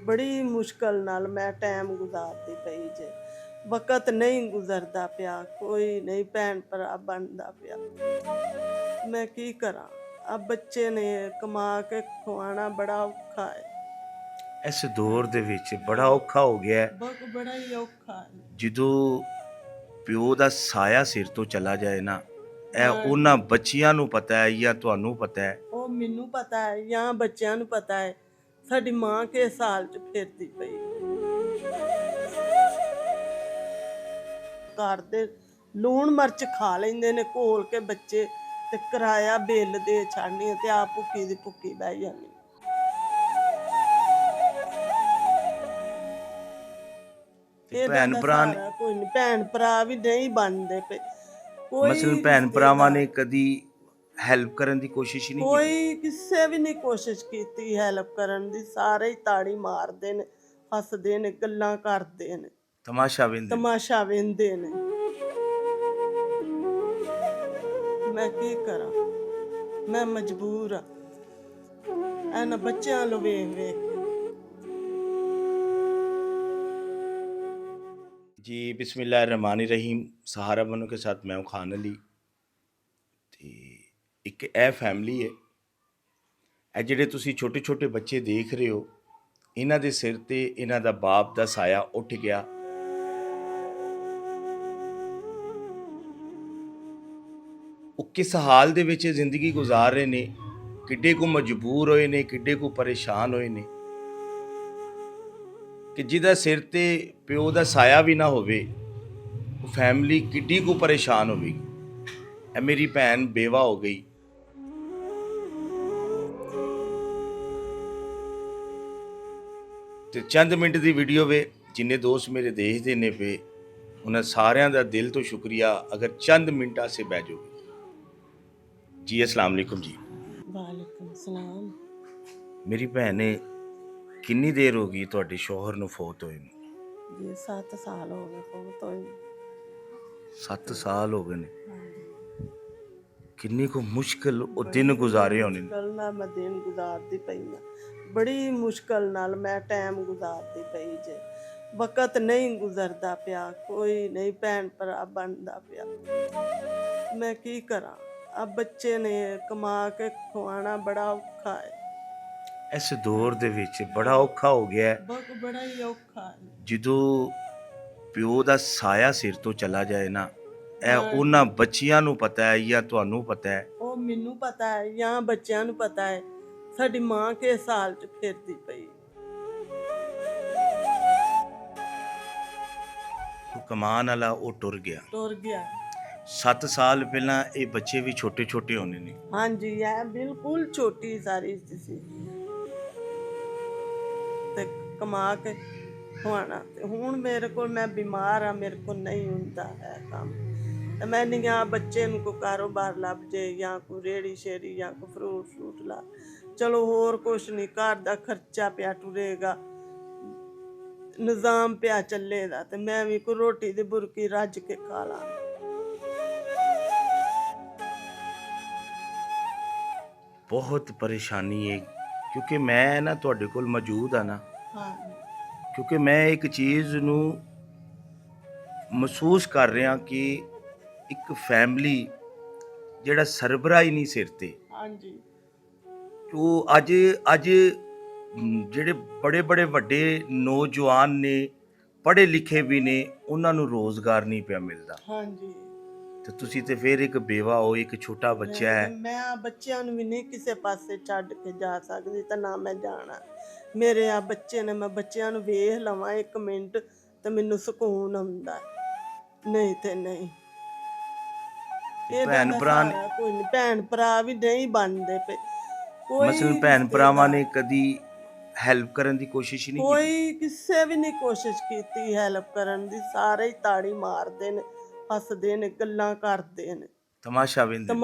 ਬੜੀ ਮੁਸ਼ਕਲ ਨਾਲ ਮੈਂ ਟਾਈਮ ਗੁਜ਼ਾਰਦੀ ਪਈ ਜੇ। ਵਕਤ ਨਹੀਂ ਗੁਜ਼ਰਦਾ ਪਿਆ, ਕੋਈ ਨਹੀਂ ਭੈਣ ਭਰਾ ਬਣਦਾ ਪਿਆ। ਮੈਂ ਕੀ ਕਰਾਂ? ਆ ਬੱਚੇ ਨੇ ਕਮਾ ਕੇ ਖਵਾਉਣਾ ਬੜਾ ਔਖਾ ਹੈ। ਇਸ ਦੌਰ ਦੇ ਵਿੱਚ ਬੜਾ ਔਖਾ ਹੋ ਗਿਆ ਹੈ। ਬੜਾ ਹੀ ਔਖਾ ਹੈ। ਜਦੋਂ ਪਿਓ ਦਾ ਸਾਇਆ ਸਿਰ ਤੋਂ ਚਲਾ ਜਾਏ ਨਾ, ਇਹ ਉਹਨਾਂ ਬੱਚਿਆਂ ਨੂੰ ਪਤਾ ਹੈ ਜਾਂ ਤੁਹਾਨੂੰ ਪਤਾ ਹੈ? ਉਹ ਮੈਨੂੰ ਪਤਾ ਹੈ ਜਾਂ ਬੱਚਿਆਂ ਨੂੰ ਪਤਾ ਹੈ। ਸਾਡੀ ਮਾਂ ਕਿਸ ਹਾਲ 'ਚ ਫਿਰਦੀ ਪਈ। ਘਰ ਦੇ ਲੂਣ ਮਿਰਚ ਖਾ ਲੈਂਦੇ ਨੇ ਘੋਲ ਕੇ ਬੱਚੇ, ਤੇ ਕਿਰਾਇਆ ਬਿੱਲ ਦੇ ਛੱਡਣੀ ਤੇ ਆਪ ਭੁੱਖੀ ਦੀ ਭੁੱਖੀ ਬਹਿ ਜਾਂਦੀ। ਭੈਣ ਭਰਾ ਕੋਈ ਨਹੀਂ, ਭੈਣ ਭਰਾ ਵੀ ਨਹੀਂ ਬਣਦੇ ਪਏ। ਮਸਲਨ ਭੈਣ ਭਰਾਵਾਂ ਨੇ ਕਦੀ ਹੈਲਪ ਕਰਨ ਦੀ ਕੋਸ਼ਿਸ਼ ਨਹੀਂ ਕੀਤੀ? ਕੋਈ ਕਿਸੇ ਵੀ ਨਹੀਂ ਕੋਸ਼ਿਸ਼ ਕੀਤੀ ਹੈਲਪ ਕਰਨ ਦੀ। ਸਾਰੇ ਹੀ ਤਾੜੀ ਮਾਰਦੇ ਨੇ, ਹੱਸਦੇ ਨੇ, ਗੱਲਾਂ ਕਰਦੇ ਨੇ, ਤਮਾਸ਼ਾ ਵੇਂਦੇ ਨੇ। ਮੈਂ ਕੀ ਕਰਾਂ? ਮੈਂ ਮਜਬੂਰ ਆ ਇਹਨਾਂ ਬੱਚਿਆਂ ਨੂੰ ਵੇਖ ਵੇਖ ਕੇ। जी बिस्मिल्लाहिर्रहमानिर्रहीम। सहारा बनो के साथ मैं हूँ खान अली। ਤੇ ਇੱਕ ਇਹ ਫੈਮਿਲੀ ਹੈ। ਇਹ ਜਿਹੜੇ ਤੁਸੀਂ ਛੋਟੇ ਛੋਟੇ ਬੱਚੇ ਦੇਖ ਰਹੇ ਹੋ, ਇਹਨਾਂ ਦੇ ਸਿਰ ਤੇ ਇਹਨਾਂ ਦਾ ਬਾਪ ਦਾ ਸਾਇਆ ਉੱਠ ਗਿਆ। ਉਹ ਕਿਸ ਹਾਲ ਦੇ ਵਿੱਚ ਜ਼ਿੰਦਗੀ ਗੁਜ਼ਾਰ ਰਹੇ ਨੇ, ਕਿੱਡੇ ਕੁ ਮਜਬੂਰ ਹੋਏ ਨੇ, ਕਿੱਡੇ ਕੁ ਪਰੇਸ਼ਾਨ ਹੋਏ ਨੇ ਕਿ ਜਿਹਦਾ ਸਿਰ ਤੇ ਪਿਓ ਦਾ ਸਾਇਆ ਵੀ ਨਾ ਹੋਵੇ, ਉਹ ਫੈਮਿਲੀ ਕਿੱਡੀ ਕੁ ਪਰੇਸ਼ਾਨ ਹੋਵੇਗੀ। ਇਹ ਮੇਰੀ ਭੈਣ ਬੇਵਾ ਹੋ ਗਈ। ਤੇ ਚੰਦ ਮਿੰਟ ਦੀ ਵੀਡੀਓ ਵੇ, ਜਿੰਨੇ ਦੋਸਤ ਮੇਰੇ ਦੇਖਦੇ ਨੇ ਪਏ ਉਹਨਾਂ ਸਾਰਿਆਂ ਦਾ ਦਿਲ ਤੋਂ ਸ਼ੁਕਰੀਆ ਅਗਰ ਚੰਦ ਮਿੰਟਾਂ ਸੇ ਬਹਿ ਜਾਓਗੇ ਜੀ। अस्सलाम वालेकुम जी। ਵਾਲੇਕੁਮ ਸਲਾਮ। ਮੇਰੀ ਭੈਣ ਨੇ ਕਿੰਨੀ ਦੇਰ ਹੋ ਗਈ ਤੁਹਾਡੇ ਸ਼ੌਹਰ ਨੂੰ ਫੌਤ ਹੋਏ ਨੂੰ? ਜੀ 7 ਸਾਲ ਹੋ ਗਏ ਫੌਤ ਹੋਏ। 7 ਸਾਲ ਹੋ ਗਏ ਨੇ। ਕਿੰਨੀ ਕੁ ਮੁਸ਼ਕਿਲ ਉਹ ਦਿਨ ਗੁਜ਼ਾਰੇ ਹੋਣੇ। ਮੁਸ਼ਕਿਲ ਨਾਲ ਮੈਂ ਦਿਨ ਗੁਜ਼ਾਰਦੀ ਪਈ ਹਾਂ। ਬੜੀ ਮੁਸ਼ਕਿਲ ਨਾਲ ਮੈਂ ਟਾਈਮ ਗੁਜ਼ਾਰਦੀ ਪਈ ਜੇ। ਵਕਤ ਨਹੀਂ ਗੁਜ਼ਰਦਾ ਪਿਆ, ਕੋਈ ਨਹੀਂ ਭੈਣ ਭਰਾ ਬਣਦਾ ਪਿਆ। ਮੈਂ ਕੀ ਕਰਾਂ? ਆ ਬੱਚੇ ਨੇ ਕਮਾ ਕੇ ਖਵਾਉਣਾ ਬੜਾ ਔਖਾ ਹੈ। ਇਸ ਦੌਰ ਦੇ ਵਿੱਚ ਬੜਾ ਔਖਾ ਹੋ ਗਿਆ ਹੈ। ਬੜਾ ਹੀ ਔਖਾ ਹੈ। ਜਦੋਂ ਪਿਓ ਦਾ ਸਾਇਆ ਸਿਰ ਤੋਂ ਚਲਾ ਜਾਏ ਨਾ, ਇਹ ਉਹਨਾਂ ਬੱਚਿਆਂ ਨੂੰ ਪਤਾ ਹੈ ਜਾਂ ਤੁਹਾਨੂੰ ਪਤਾ ਹੈ? ਉਹ ਮੈਨੂੰ ਪਤਾ ਹੈ ਜਾਂ ਬੱਚਿਆਂ ਨੂੰ ਪਤਾ ਹੈ। ਸਾਡੀ ਮਾਂ ਕਿਸ ਹਾਲ 'ਚ ਫਿਰਦੀ ਪਈ। ਉਹ ਕਮਾਨ ਵਾਲਾ ਉਹ ਟੁਰ ਗਿਆ। 7 ਸਾਲ ਪਹਿਲਾਂ ਇਹ ਬੱਚੇ ਵੀ ਛੋਟੇ ਛੋਟੇ ਹੋਣੇ ਨੇ। ਹਾਂਜੀ, ਇਹ ਬਿਲਕੁਲ ਛੋਟੀ ਸਾਰੀ ਸੀ ਤੇ ਕਮਾ ਕੇ ਖਵਾਉਣਾ। ਤੇ ਹੁਣ ਮੇਰੇ ਕੋਲ, ਮੈਂ ਬਿਮਾਰ ਆ, ਮੇਰੇ ਕੋਲ ਨਹੀਂ ਹੁੰਦਾ ਹੈ ਕੰਮ। ਤੇ ਮੈਂ ਨਹੀਂ ਆ ਬੱਚੇ ਨੂੰ ਕੋਈ ਕਾਰੋਬਾਰ ਲੱਭ ਜੇ ਜਾਂ ਕੋਈ ਰੇੜੀ ਸ਼ੇੜੀ ਜਾਂ ਕੋਈ ਫਰੂਟ ਲਾ, ਚਲੋ ਹੋਰ ਕੁਛ ਨਹੀਂ, ਘਰ ਦਾ ਖਰਚਾ ਪਿਆ ਟੁਰੇਗਾ, ਨਿਜ਼ਾਮ ਪਿਆ ਚੱਲੇਗਾ, ਤੇ ਮੈਂ ਵੀ ਕੋਈ ਰੋਟੀ ਦੀ ਬੁਰਕੀ ਰੱਜ ਕੇ ਖਾ ਲਾਂ। ਬਹੁਤ ਪਰੇਸ਼ਾਨੀ ਹੈ ਕਿਉਂਕਿ ਮੈਂ ਨਾ ਤੁਹਾਡੇ ਕੋਲ ਮੌਜੂਦ ਆ ਨਾ, ਕਿਉਂਕਿ ਮੈਂ ਇੱਕ ਚੀਜ਼ ਨੂੰ ਮਹਿਸੂਸ ਕਰ ਰਿਹਾ ਕਿ ਇੱਕ ਫੈਮਿਲੀ ਜਿਹੜਾ ਸਰਬਰਾ ਹੀ ਨਹੀਂ ਸਿਰ ਤੇ। ਹਾਂਜੀ, ਉਹ ਅੱਜ ਜਿਹੜੇ ਬੜੇ ਬੜੇ ਵੱਡੇ ਨੌਜਵਾਨ ਨੇ, ਪੜ੍ਹੇ ਲਿਖੇ ਵੀ ਨੇ, ਉਹਨਾਂ ਨੂੰ ਰੋਜ਼ਗਾਰ ਨਹੀਂ ਪਿਆ ਮਿਲਦਾ। ਹਾਂਜੀ, ਤੇ ਤੁਸੀਂ ਤੇ ਫਿਰ ਇੱਕ ਬੇਵਾ ਹੋ, ਇੱਕ ਛੋਟਾ ਬੱਚਾ ਹੈ। ਮੈਂ ਬੱਚਿਆਂ ਨੂੰ ਵੀ ਨਹੀਂ ਕਿਸੇ ਪਾਸੇ ਛੱਡ ਕੇ ਜਾ ਸਕਦੀ, ਤਾਂ ਨਾ ਮੈਂ ਜਾਣਾ। ਮੇਰੇ ਆ ਬੱਚੇ ਨੇ, ਮੈਂ ਬੱਚਿਆਂ ਨੂੰ ਵੇਖ ਲਵਾਂ 1 ਮਿੰਟ ਤੇ ਮੈਨੂੰ ਸਕੂਨ ਆਉਂਦਾ, ਨਹੀਂ ਤੇ ਨਹੀਂ। ਭੈਣ ਭਰਾ ਕੋਈ ਨਹੀਂ, ਭੈਣ ਭਰਾ ਵੀ ਨਹੀਂ ਬਣਦੇ ਪਏ। ਮਸਲਨ ਭੈਣ ਭਰਾਵਾਂ ਨੇ ਕਦੀ ਹੈਲਪ ਕਰਨ ਦੀ ਕੋਸ਼ਿਸ਼ ਨਹੀਂ ਕੀਤੀ? ਕੋਈ ਕਿਸੇ ਵੀ ਨਹੀਂ ਕੋਸ਼ਿਸ਼ ਕੀਤੀ ਹੈਲਪ ਕਰਨ ਦੀ। ਸਾਰੇ ਹੀ ਤਾੜੀ ਮਾਰਦੇ ਨੇ, ਹੱਸਦੇ ਨੇ, ਗੱਲਾਂ ਕਰਦੇ ਨੇ, ਤਮਾਸ਼ਾ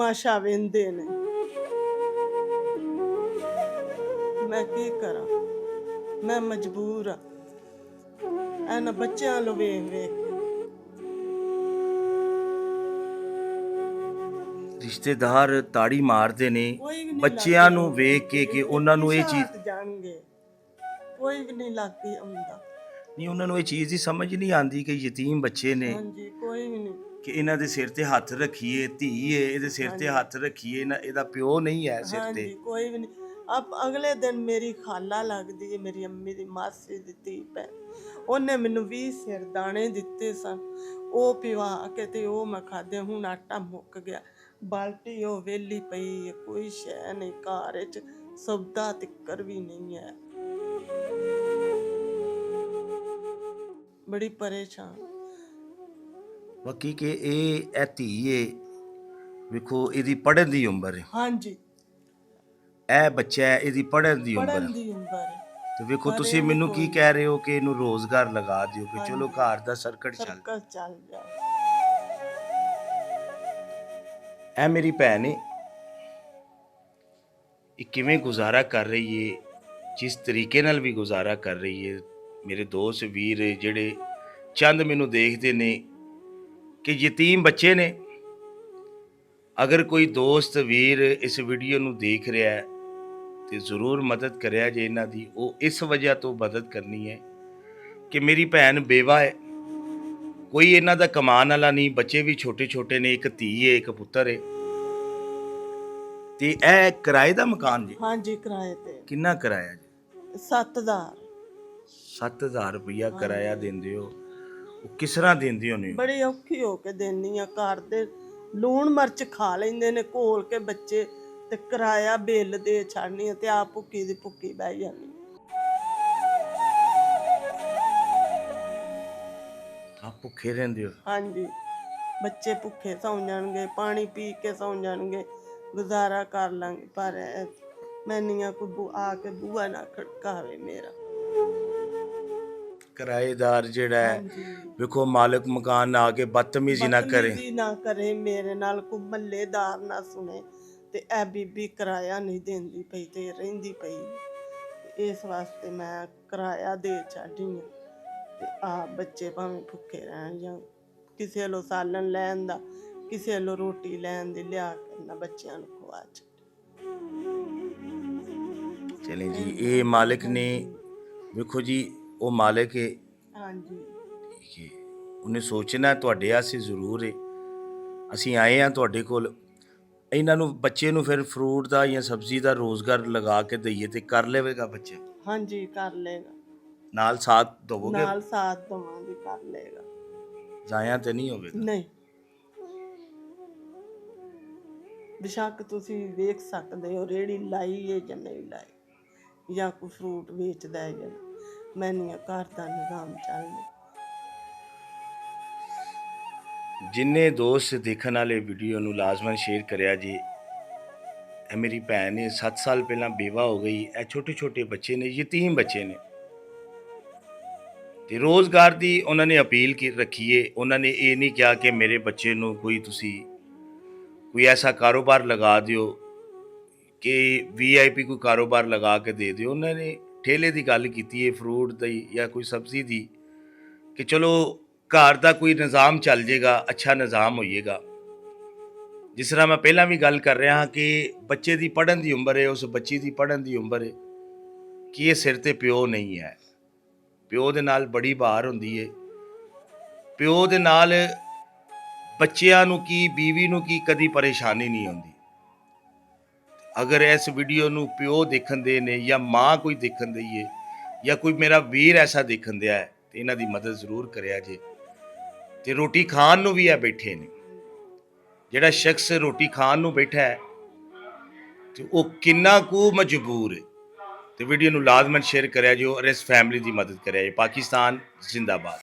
ਵੇਂਦੇ ਨੇ। ਮੈਂ ਕੀ ਕਰਾਂ? ਮੈਂ ਮਜਬੂਰ ਆ ਇਹਨਾਂ ਬੱਚਿਆਂ ਨੂੰ ਵੇਖ ਵੇਖ ਕੇ। ਰਿਸ਼ਤੇਦਾਰ ਤਾੜੀ ਮਾਰਦੇ ਨੇ ਬੱਚਿਆਂ ਨੂੰ ਵੇਖ ਕੇ ਕਿ ਉਹਨਾਂ ਨੂੰ ਇਹ ਚੀਜ਼ ਜਾਣਗੇ। ਕੋਈ ਵੀ ਨਹੀਂ ਲੱਗ ਆਉਂਦਾ। ਨਹੀਂ, ਉਹਨਾਂ ਨੂੰ ਇਹ ਚੀਜ਼ ਦੀ ਸਮਝ ਨਹੀਂ ਆਉਂਦੀ ਕਿ ਯਤੀਮ ਬੱਚੇ ਨੇ, ਹਾਂਜੀ, ਕੋਈ ਵੀ ਨਹੀਂ। ਕਿ ਇਹਨਾਂ ਦੇ ਸਿਰ ਤੇ ਹੱਥ ਰੱਖੀਏ, ਧੀ ਏ ਇਹਦੇ ਸਿਰ ਤੇ ਹੱਥ ਰੱਖੀਏ ਨਾ, ਇਹਦਾ ਪਿਓ ਨਹੀਂ ਹੈ ਸਿਰ ਤੇ। ਹਾਂਜੀ, ਕੋਈ ਵੀ ਨਹੀਂ। ਅਗਲੇ ਦਿਨ ਮੇਰੀ ਖਾਲਾ ਲੱਗਦੀ ਹੈ, ਮੇਰੀ ਅੰਮੀ ਦੀ ਮਾਸੀ ਦੀ ਧੀ ਭੈਣ, ਉਹਨੇ ਮੈਨੂੰ 20 ਸਿਰਦਾਣੇ ਦਿੱਤੇ ਸਨ, ਉਹ ਪਿਵਾ ਕੇ ਤੇ ਉਹ ਮੈਂ ਖਾਦੇ। ਹੁਣ ਆਟਾ ਮੁੱਕ ਗਿਆ, ਬਾਲਟੀ ਉਹ ਵਿਹਲੀ ਪਈ ਹੈ, ਕੋਈ ਸ਼ੈ ਨਹੀਂ ਘਰ 'ਚ, ਸੌਦਾ ਤਿੱਕਰ ਵੀ ਨਹੀਂ ਹੈ। ਬੜੀ ਪਰੇਸ਼ਾਨ। ਬਾਕੀ ਕਿ ਇਹ ਧੀ ਏ, ਵੇਖੋ ਇਹਦੀ ਪੜ੍ਹਨ ਦੀ ਉਮਰ ਹੈ। ਹਾਂਜੀ, ਇਹ ਬੱਚਾ ਹੈ, ਇਹਦੀ ਪੜ੍ਹਨ ਦੀ ਉਮਰ ਪੜਨ ਹੈ। ਦੀ ਉਮਰ ਹੈ। ਤੇ ਵੇਖੋ ਤੁਸੀਂ ਮੈਨੂੰ ਕੀ ਕਹਿ ਰਹੇ ਹੋ ਕਿ ਇਹਨੂੰ ਰੋਜ਼ਗਾਰ ਲਗਾ ਦਿਓ, ਕਿ ਚਲੋ ਘਰ ਦਾ ਸਰਕਟ ਚੱਲ। ਸਰਕਸ ਚੱਲ ਜਾ। ਇਹ ਮੇਰੀ ਭੈਣ ਏ, ਇਹ ਕਿਵੇਂ ਗੁਜ਼ਾਰਾ ਕਰ ਰਹੀ ਏ, ਜਿਸ ਤਰੀਕੇ ਨਾਲ ਵੀ ਗੁਜ਼ਾਰਾ ਕਰ ਰਹੀ ਏ। ਮੇਰੇ ਦੋਸਤ ਵੀਰ ਜਿਹੜੇ ਚੰਦ ਮੈਨੂੰ ਦੇਖਦੇ ਨੇ ਕਿ ਯਤੀਮ ਬੱਚੇ ਨੇ, ਅਗਰ ਕੋਈ ਦੋਸਤ ਵੀਰ ਇਸ ਵੀਡੀਓ ਨੂੰ ਦੇਖ ਰਿਹਾ ਹੈ ਤੇ ਜ਼ਰੂਰ ਮਦਦ ਕਰਿਆ ਜੇ ਇਹਨਾਂ ਦੀ। ਉਹ ਇਸ ਵਜ੍ਹਾ ਤੋਂ ਮਦਦ ਕਰਨੀ ਹੈ ਕਿ ਮੇਰੀ ਭੈਣ ਬੇਵਾ ਹੈ, ਕੋਈ ਇਹਨਾਂ ਦਾ ਕਮਾਉਣ ਵਾਲਾ ਨਹੀਂ, ਬੱਚੇ ਵੀ ਛੋਟੇ ਛੋਟੇ ਨੇ, ਇੱਕ ਧੀ ਹੈ, ਇੱਕ ਪੁੱਤਰ ਹੈ। ਤੇ ਇਹ ਕਿਰਾਏ ਦਾ ਮਕਾਨ ਜੀ? ਹਾਂਜੀ, ਕਿਰਾਏ ਤੇ। ਕਿੰਨਾ ਕਿਰਾਇਆ ਜੀ? 7000। 7000 ਰੁਪਇਆ ਕਿਰਾਇਆ ਦਿੰਦੇ ਹੋ? ਉਹ ਕਿਸ ਤਰ੍ਹਾਂ ਦਿੰਦੇ ਹੋ? ਬੜੀ ਔਖੀ ਹੋ ਕੇ ਦੇਣੀ ਆ। ਘਰ ਦੇ ਲੂਣ ਮਿਰਚ ਖਾ ਲੈਂਦੇ ਨੇ ਘੋਲ ਕੇ ਬੱਚੇ, ਤੇ ਕਿਰਾਇਆ ਬਿੱਲ ਦੇ ਛੱਡਨੀ ਤੇ ਆਪ ਭੁੱਖੀ ਦੀ ਭੁੱਖੀ ਬਹਿ ਜਾਂਦੀ। ਆਪ ਭੁੱਖੇ ਰਹਿੰਦੇ ਹੋ? ਹਾਂਜੀ, ਬੱਚੇ ਭੁੱਖੇ ਸੌਂ ਜਾਣਗੇ, ਪਾਣੀ ਪੀ ਕੇ ਸੌਂ ਜਾਣਗੇ, ਗੁਜ਼ਾਰਾ ਕਰ ਲਾਂਗੇ। ਪਰ ਮੈਨੀਆਂ ਕੋ ਆ ਕੇ ਬੂਹਾ ਨਾ ਖੜਕਾਵੇ ਮੇਰਾ। ਕਿਰਾਏਦਾਰ ਜਿਹੜਾ ਹੈ, ਵੇਖੋ ਮਾਲਕ ਮਕਾਨ ਆ ਕੇ ਬਦਤਮੀਜ਼ੀ ਨਾ ਕਰੇ ਮੇਰੇ ਨਾਲ, ਕੋ ਮਹੱਲੇਦਾਰ ਨਾ ਸੁਣੇ। ਤੇ ਇਹ ਬੀਬੀ ਕਿਰਾਇਆ ਨਹੀਂ ਦਿੰਦੀ ਪਈ ਤੇ ਰਹਿੰਦੀ ਪਈ, ਇਸ ਵਾਸਤੇ ਮੈਂ ਕਿਰਾਇਆ ਦੇ ਛੱਡੀ ਹਾਂ। ਤੇ ਆ ਬੱਚੇ ਭਾਵੇਂ ਭੁੱਖੇ ਰਹਿਣ, ਜਾਂ ਕਿਸੇ ਵੱਲੋਂ ਸਾਲਣ ਲੈਣ ਦਾ, ਕਿਸੇ ਵੱਲੋਂ ਰੋਟੀ ਲੈਣ ਦੀ, ਲਿਆ ਕੇ ਨਾ ਬੱਚਿਆਂ ਨੂੰ ਖਵਾ ਛੱਡ। ਚਲੇ ਜੀ, ਇਹ ਮਾਲਕ ਨੇ, ਵੇਖੋ ਜੀ, ਉਹ ਮਾਲਕ ਹੈ। ਹਾਂਜੀ, ਠੀਕ ਹੈ, ਉਹਨੇ ਸੋਚਣਾ ਤੁਹਾਡੇ ਆਸੇ ਜ਼ਰੂਰ ਹੈ। ਅਸੀਂ ਆਏ ਹਾਂ ਤੁਹਾਡੇ ਕੋਲ, ਇਹਨਾਂ ਨੂੰ ਬੱਚੇ ਨੂੰ ਫਿਰ ਫਰੂਟ ਦਾ ਜਾਂ ਸਬਜ਼ੀ ਦਾ ਰੋਜ਼ਗਾਰ ਲਗਾ ਕੇ ਦਈਏ ਤੇ ਕਰ ਲਵੇਗਾ ਬੱਚੇ? ਹਾਂਜੀ, ਕਰ ਲੇਗਾ। ਨਾਲ ਸਾਥ ਦਵੋਗੇ? ਨਾਲ ਸਾਥ ਦਵਾਂਗੇ, ਕਰ ਲੇਗਾ। ਜ਼ਾਇਆ ਤੇ ਨਹੀਂ ਹੋਵੇਗਾ? ਨਹੀਂ, ਬੇਸ਼ੱਕ ਤੁਸੀਂ ਵੇਖ ਸਕਦੇ ਹੋ ਰੇੜੀ ਲਾਈ ਹੈ ਜਾਂ ਨਹੀਂ ਲਾਈ, ਜਾਂ ਕੋਈ ਫਰੂਟ ਵੇਚਦਾ ਹੈ ਜਾਂ ਮੈਨੀ ਘਰ ਦਾ ਨਿਜ਼ਾਮ ਚੱਲਦਾ। ਜਿੰਨੇ ਦੋਸਤ ਦੇਖਣ ਵਾਲੇ ਵੀਡੀਓ ਨੂੰ ਲਾਜ਼ਮਨ ਸ਼ੇਅਰ ਕਰਿਆ ਜੀ। ਇਹ ਮੇਰੀ ਭੈਣ ਨੇ 7 ਸਾਲ ਪਹਿਲਾਂ ਬੇਵਾ ਹੋ ਗਈ। ਇਹ ਛੋਟੇ ਛੋਟੇ ਬੱਚੇ ਨੇ, ਯਤੀਮ ਬੱਚੇ ਨੇ, ਤੇ ਰੋਜ਼ਗਾਰ ਦੀ ਉਹਨਾਂ ਨੇ ਅਪੀਲ ਰੱਖੀ ਏ। ਉਹਨਾਂ ਨੇ ਇਹ ਨਹੀਂ ਕਿਹਾ ਕਿ ਮੇਰੇ ਬੱਚੇ ਨੂੰ ਕੋਈ ਐਸਾ ਕਾਰੋਬਾਰ ਲਗਾ ਦਿਓ, ਕਿ VIP ਕੋਈ ਕਾਰੋਬਾਰ ਲਗਾ ਕੇ ਦੇ ਦਿਓ। ਉਹਨਾਂ ਨੇ ਠੇਲੇ ਦੀ ਗੱਲ ਕੀਤੀ ਹੈ, ਫਰੂਟ ਦੀ ਜਾਂ ਕੋਈ ਸਬਜ਼ੀ ਦੀ, ਕਿ ਚਲੋ ਘਰ ਦਾ ਕੋਈ ਨਿਜ਼ਾਮ ਚੱਲ ਜਾਏਗਾ, ਅੱਛਾ ਨਿਜ਼ਾਮ ਹੋਈਏਗਾ। ਜਿਸ ਤਰ੍ਹਾਂ ਮੈਂ ਪਹਿਲਾਂ ਵੀ ਗੱਲ ਕਰ ਰਿਹਾ ਹਾਂ ਕਿ ਬੱਚੇ ਦੀ ਪੜ੍ਹਨ ਦੀ ਉਮਰ ਹੈ, ਉਸ ਬੱਚੀ ਦੀ ਪੜ੍ਹਨ ਦੀ ਉਮਰ ਹੈ, ਕਿ ਇਹ ਸਿਰ ਤੇ ਪਿਓ ਨਹੀਂ ਹੈ। ਪਿਓ ਦੇ ਨਾਲ ਬੜੀ ਭਾਰ ਹੁੰਦੀ ਹੈ। ਪਿਓ ਦੇ ਨਾਲ ਬੱਚਿਆਂ ਨੂੰ ਕੀ, ਬੀਵੀ ਨੂੰ ਕੀ, ਕਦੀ ਪਰੇਸ਼ਾਨੀ ਨਹੀਂ ਆਉਂਦੀ। ਅਗਰ ਇਸ ਵੀਡੀਓ ਨੂੰ ਪਿਓ ਦੇਖਣ ਦੇ ਨੇ, ਜਾਂ ਮਾਂ ਕੋਈ ਦੇਖਣ ਦਈ ਹੈ, ਜਾਂ ਕੋਈ ਮੇਰਾ ਵੀਰ ਐਸਾ ਦੇਖਣ ਦਿਆ ਹੈ, ਤੇ ਇਹਨਾਂ ਦੀ ਮਦਦ ਜ਼ਰੂਰ ਕਰਿਆ ਜੇ। ਤੇ ਰੋਟੀ ਖਾਣ ਨੂੰ ਵੀ ਇਹ ਬੈਠੇ ਨੇ। ਜਿਹੜਾ ਸ਼ਖਸ ਰੋਟੀ ਖਾਣ ਨੂੰ ਬੈਠਾ ਹੈ ਤੇ ਉਹ ਕਿੰਨਾ ਕੁ ਮਜਬੂਰ ਹੈ। ਤੇ ਵੀਡੀਓ ਨੂੰ ਲਾਜ਼ਮਨ ਸ਼ੇਅਰ ਕਰਿਆ ਜੋ, ਔਰ ਇਸ ਫੈਮਿਲੀ ਦੀ ਮਦਦ ਕਰਿਆ ਜੇ। ਪਾਕਿਸਤਾਨ ਜ਼ਿੰਦਾਬਾਦ।